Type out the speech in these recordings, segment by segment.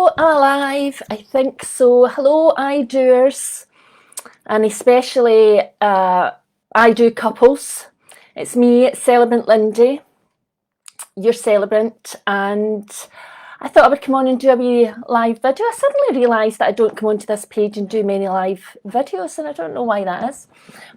Hello, am I alive? I think so. Hello, I-doers, and especially I-do couples. It's me, Celebrant Lindy, your celebrant, and I thought I would come on and do a wee live video. I suddenly realised that I don't come onto this page and do many live videos, and I don't know why that is.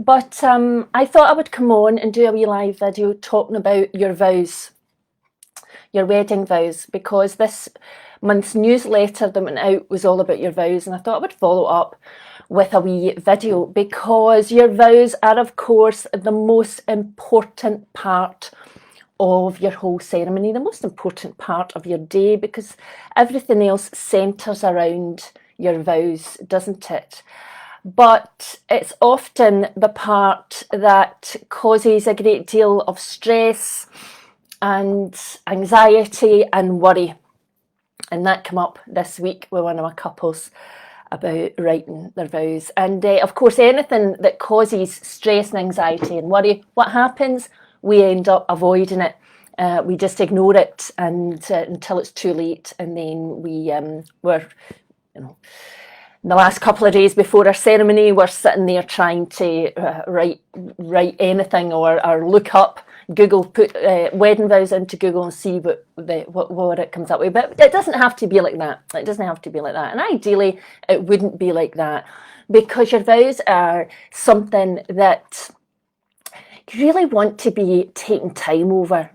But I thought I would come on and do a wee live video talking about your vows, your wedding vows, because this month's newsletter that went out was all about your vows, and I thought I would follow up with a wee video because your vows are, of course, the most important part of your whole ceremony, the most important part of your day, because everything else centres around your vows, doesn't it? But it's often the part that causes a great deal of stress and anxiety and worry. And that came up this week with one of my couples about writing their vows. And of course, anything that causes stress and anxiety and worry, what happens? We end up avoiding it. We just ignore it until it's too late, and then we're, in the last couple of days before our ceremony, we're sitting there trying to write anything or look up. Google, put wedding vows into Google and see what it comes up with. But it doesn't have to be like that. It doesn't have to be like that. And ideally, it wouldn't be like that, because your vows are something that you really want to be taking time over.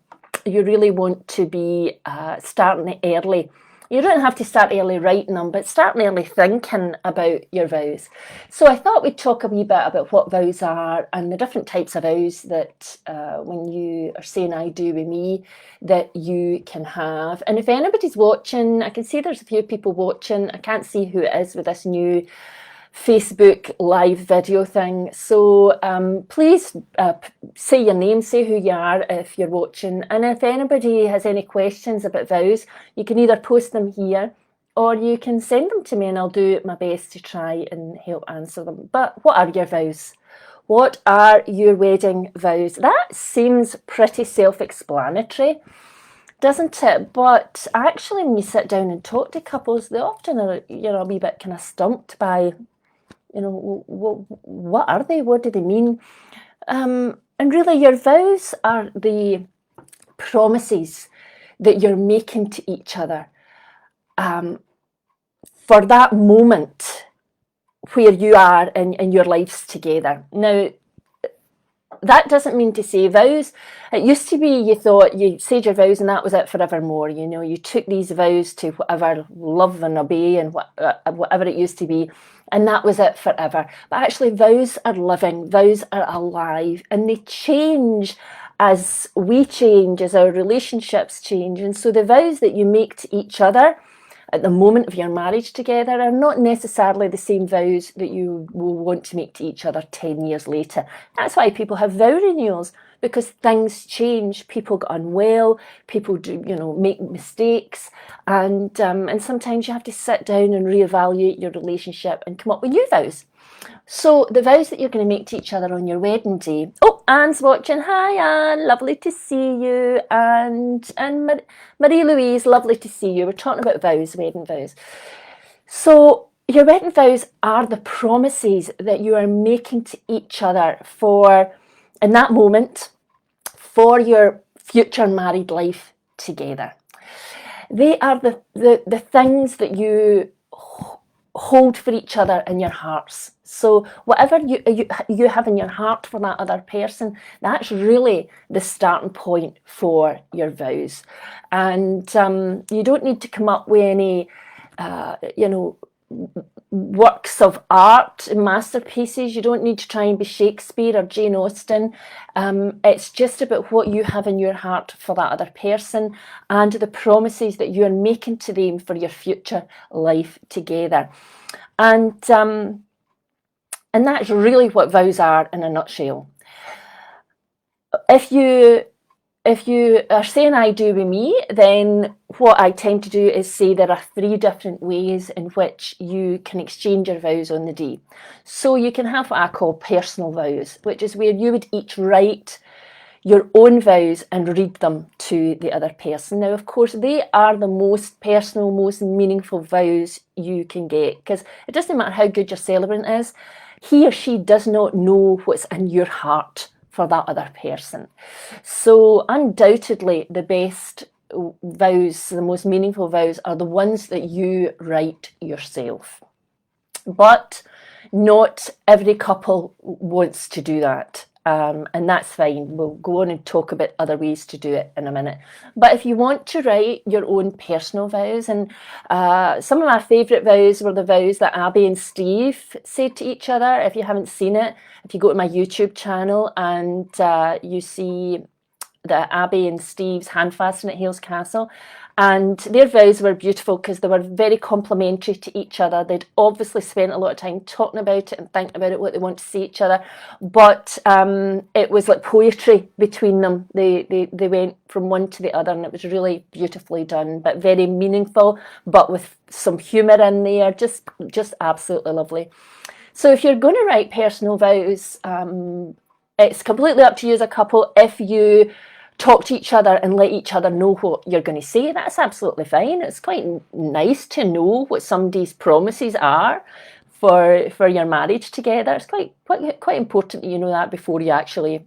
You really want to be starting early. You don't have to start early writing them, but start early thinking about your vows. So I thought we'd talk a wee bit about what vows are and the different types of vows that when you are saying I do with me, that you can have. And if anybody's watching, I can see there's a few people watching. I can't see who it is with this new Facebook live video thing. So please say your name, say who you are if you're watching. And if anybody has any questions about vows, you can either post them here or you can send them to me, and I'll do my best to try and help answer them. But what are your vows? What are your wedding vows? That seems pretty self-explanatory, doesn't it? But actually, when you sit down and talk to couples, they often are, a wee bit kind of stumped by, what are they? What do they mean? And really, your vows are the promises that you're making to each other for that moment where you are in your lives together. Now, that doesn't mean to say vows. It used to be you thought you said your vows and that was it forevermore. You took these vows to whatever, love and obey and whatever it used to be, and that was it forever. But actually, vows are living, vows are alive, and they change as we change, as our relationships change. And so the vows that you make to each other at the moment of your marriage together are not necessarily the same vows that you will want to make to each other 10 years later. That's why people have vow renewals, because things change. People get unwell, people do, make mistakes, and sometimes you have to sit down and reevaluate your relationship and come up with new vows. So the vows that you're going to make to each other on your wedding day. Oh, Anne's watching. Hi, Anne. Lovely to see you. And Marie-Louise, lovely to see you. We're talking about vows, wedding vows. So your wedding vows are the promises that you are making to each other for, in that moment, for your future married life together. They are the things that you hold for each other in your hearts. So whatever you have in your heart for that other person, that's really the starting point for your vows. And you don't need to come up with any, works of art, masterpieces. You don't need to try and be Shakespeare or Jane Austen. It's just about what you have in your heart for that other person and the promises that you are making to them for your future life together. And that's really what vows are in a nutshell. If you are saying I do with me, then what I tend to do is say there are 3 different ways in which you can exchange your vows on the day. So you can have what I call personal vows, which is where you would each write your own vows and read them to the other person. Now, of course, they are the most personal, most meaningful vows you can get, because it doesn't matter how good your celebrant is, he or she does not know what's in your heart for that other person. So undoubtedly the best vows, the most meaningful vows, are the ones that you write yourself. But not every couple wants to do that. And that's fine. We'll go on and talk about other ways to do it in a minute. But if you want to write your own personal vows, and some of my favourite vows were the vows that Abby and Steve said to each other. If you haven't seen it, if you go to my YouTube channel and you see the Abby and Steve's handfasten at Hales Castle, and their vows were beautiful because they were very complimentary to each other. They'd obviously spent a lot of time talking about it and thinking about it, what they want to see each other, but it was like poetry between them. They went from one to the other, and it was really beautifully done, but very meaningful, but with some humour in there, just absolutely lovely. So if you're going to write personal vows, it's completely up to you as a couple. If you talk to each other and let each other know what you're going to say, that's absolutely fine. It's quite nice to know what somebody's promises are for your marriage together. It's quite important that you know that before you actually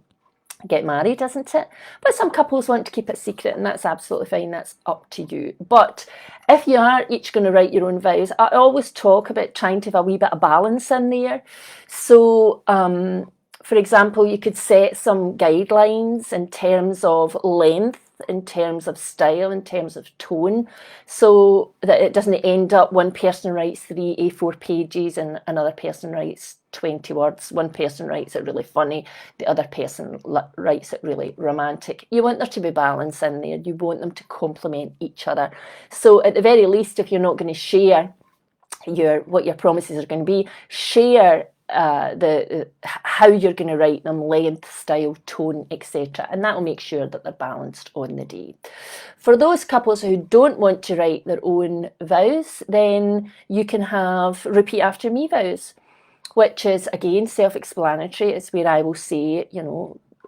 get married, isn't it? But some couples want to keep it secret, and that's absolutely fine. That's up to you. But if you are each going to write your own vows, I always talk about trying to have a wee bit of balance in there. So for example, you could set some guidelines in terms of length, in terms of style, in terms of tone, so that it doesn't end up one person writes 3 A4 pages and another person writes 20 words. One person writes it really funny, the other person writes it really romantic. You want there to be balance in there. You want them to complement each other. So at the very least, if you're not going to share what your promises are going to be, share how you're going to write them, length, style, tone, etc., and that will make sure that they're balanced on the day. For those couples who don't want to write their own vows, then you can have repeat after me vows, which is again self-explanatory. It's where I will say,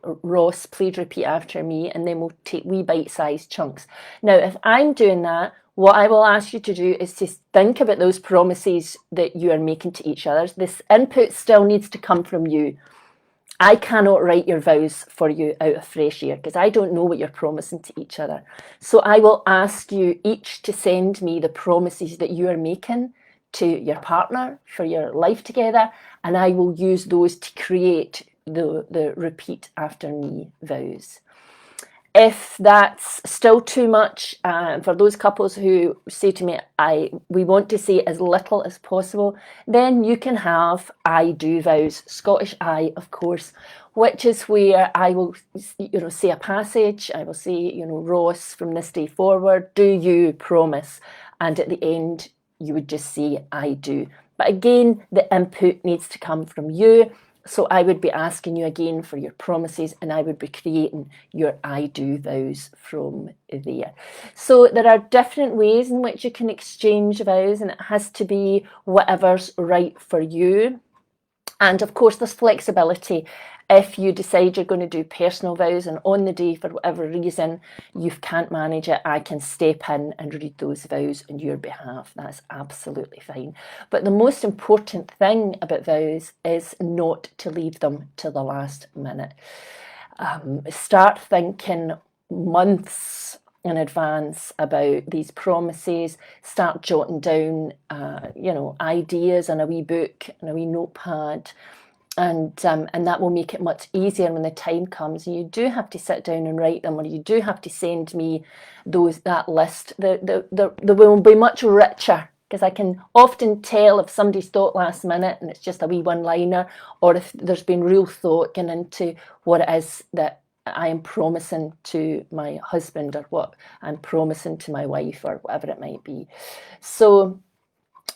Ross, please repeat after me, and then we'll take wee bite-sized chunks. Now, if I'm doing that, what I will ask you to do is to think about those promises that you are making to each other. This input still needs to come from you. I cannot write your vows for you out of fresh air because I don't know what you're promising to each other. So I will ask you each to send me the promises that you are making to your partner for your life together, and I will use those to create the repeat after me vows. If that's still too much, for those couples who say to me, we want to say as little as possible, then you can have I do vows, Scottish I, of course, which is where I will, say a passage. I will say, Ross, from this day forward, do you promise? And at the end, you would just say I do. But again, the input needs to come from you. So I would be asking you again for your promises, and I would be creating your I do vows from there. So there are different ways in which you can exchange vows, and it has to be whatever's right for you. And of course, there's flexibility. If you decide you're going to do personal vows and on the day, for whatever reason, you can't manage it, I can step in and read those vows on your behalf. That's absolutely fine. But the most important thing about vows is not to leave them to the last minute. Start thinking months in advance about these promises. Start jotting down, ideas in a wee book and a wee notepad. And that will make it much easier when the time comes and you do have to sit down and write them, or you do have to send me that list. The will be much richer, because I can often tell if somebody's thought last minute and it's just a wee one-liner, or if there's been real thought going into what it is that I am promising to my husband, or what I'm promising to my wife, or whatever it might be. So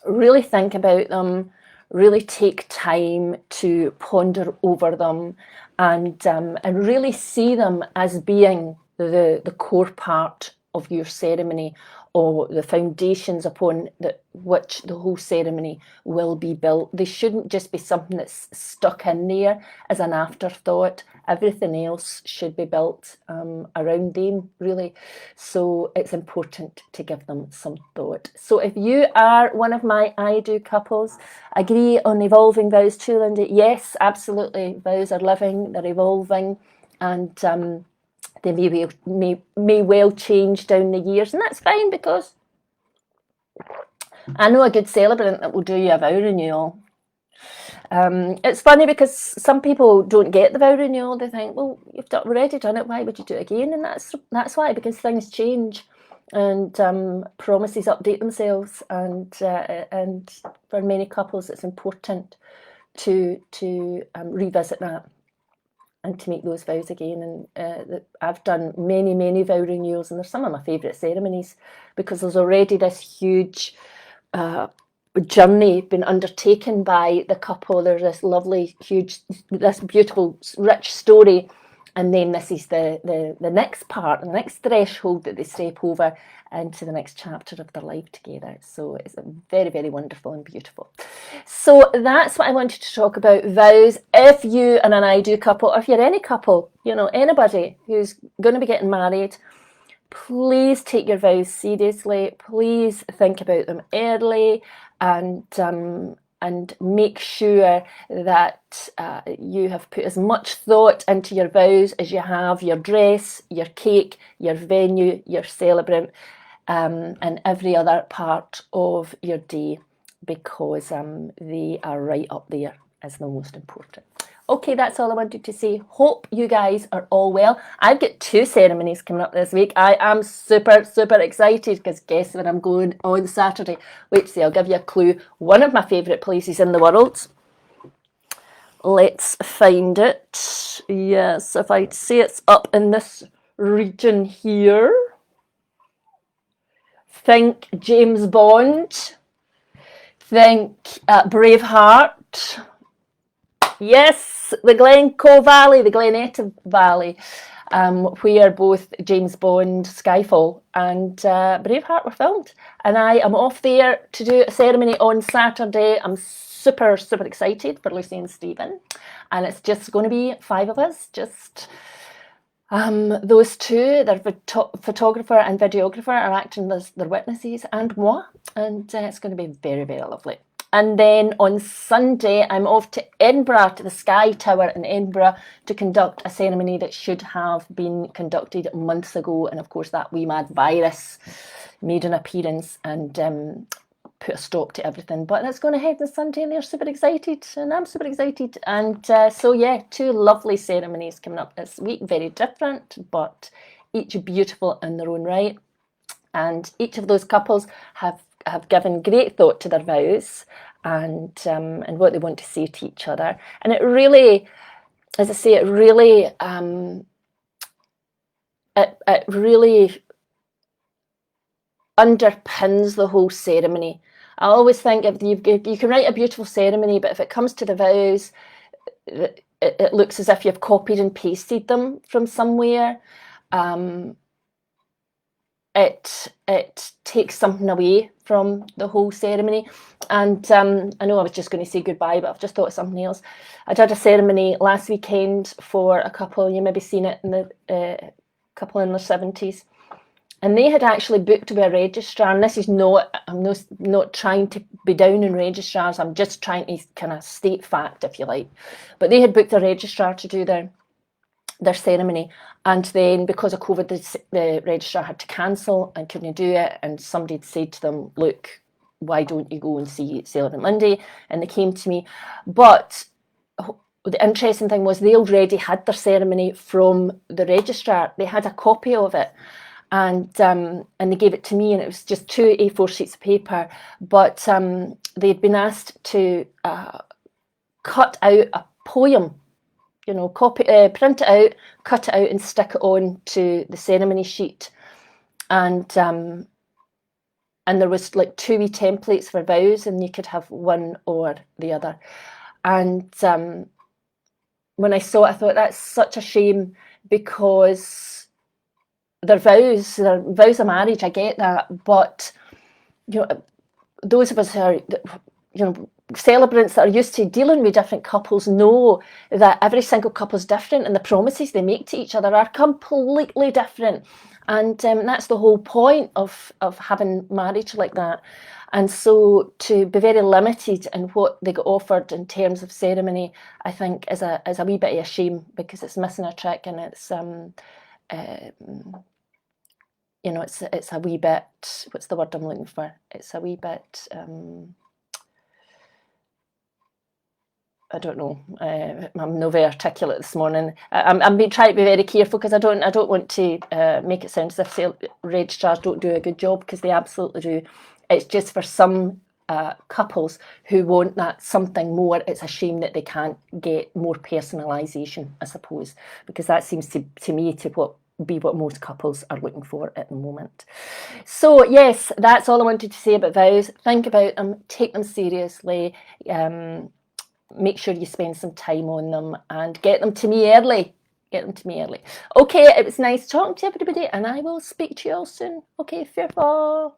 really think about them. Really take time to ponder over them, and really see them as being the core part of your ceremony, or the foundations upon which the whole ceremony will be built. They shouldn't just be something that's stuck in there as an afterthought. Everything else should be built around them, really. So it's important to give them some thought. So if you are one of my I do couples, agree on evolving vows too, Linda? Yes, absolutely. Vows are living, they're evolving, and they may well change down the years, and that's fine, because I know a good celebrant that will do you a vow renewal. It's funny because some people don't get the vow renewal. They think, well, you've already done it, why would you do it again? And that's why, because things change, and promises update themselves, and for many couples it's important to revisit that and to make those vows again. And I've done many vow renewals, and they're some of my favourite ceremonies, because there's already this huge journey been undertaken by the couple. There's this lovely, huge, this beautiful, rich story, and then this is the next part, the next threshold that they step over into the next chapter of their life together. So it's very wonderful and beautiful. So that's what I wanted to talk about, vows. If you and an I do couple, or if you're any couple, you know, anybody who's going to be getting married, please take your vows seriously. Please think about them early, and make sure that you have put as much thought into your vows as you have your dress, your cake, your venue, your celebrant, and every other part of your day, because they are right up there as the most important. Okay, that's all I wanted to say. Hope you guys are all well. I've got 2 ceremonies coming up this week. I am super excited, because guess where I'm going on Saturday? Wait, see, I'll give you a clue. One of my favourite places in the world. Let's find it. Yes, if I say it's up in this region here. Think James Bond. Think Braveheart. Yes, the Glencoe Valley, the Glenetta Valley, where both James Bond, Skyfall, and Braveheart were filmed. And I am off there to do a ceremony on Saturday. I'm super excited for Lucy and Stephen. And it's just going to be 5 of us, just those 2, their photographer and videographer, are acting as their witnesses, and moi. And it's going to be very lovely. And then on Sunday, I'm off to Edinburgh, to the Sky Tower in Edinburgh, to conduct a ceremony that should have been conducted months ago. And of course, that wee mad virus made an appearance and put a stop to everything. But that's going ahead this Sunday, and they're super excited, and I'm super excited. And so yeah, 2 lovely ceremonies coming up this week. Very different, but each beautiful in their own right. And each of those couples have given great thought to their vows and what they want to say to each other. And it really, as I say, it really underpins the whole ceremony. I always think if you can write a beautiful ceremony, but if it comes to the vows, it looks as if you've copied and pasted them from somewhere. It takes something away from the whole ceremony. And I know I was just going to say goodbye, but I've just thought of something else. I did a ceremony last weekend for a couple, you maybe seen it, in the couple in their 70s. And they had actually booked with a registrar, and this is not, I'm not trying to be down on registrars, I'm just trying to kind of state fact, if you like. But they had booked a registrar to do their ceremony, and then because of COVID, the registrar had to cancel and couldn't do it, and somebody had said to them, look, why don't you go and see Celebrant Lindy? And they came to me. But the interesting thing was they already had their ceremony from the registrar. They had a copy of it, and they gave it to me, and it was just 2 A4 sheets of paper, but they'd been asked to cut out a poem, you know, print it out, cut it out, and stick it on to the ceremony sheet. And there was like 2 wee templates for vows, and you could have one or the other. And when I saw it, I thought, that's such a shame, because their vows of marriage. I get that, but you know, those of us who are, you know, celebrants that are used to dealing with different couples know that every single couple is different, and the promises they make to each other are completely different. And that's the whole point of having marriage like that. And so to be very limited in what they get offered in terms of ceremony, I think is a wee bit of a shame, because it's missing a trick, and it's you know, it's a wee bit, what's the word I'm looking for? It's a wee bit I don't know. I'm not very articulate this morning. I'm being trying to be very careful, because I don't want to make it sound as if registrars don't do a good job, because they absolutely do. It's just for some couples who want that something more. It's a shame that they can't get more personalisation, I suppose, because that seems to me to be what most couples are looking for at the moment. So yes, that's all I wanted to say about vows. Think about them, take them seriously. Make sure you spend some time on them, and get them to me early. Get them to me early. Okay, it was nice talking to everybody, and I will speak to you all soon. Okay, farewell.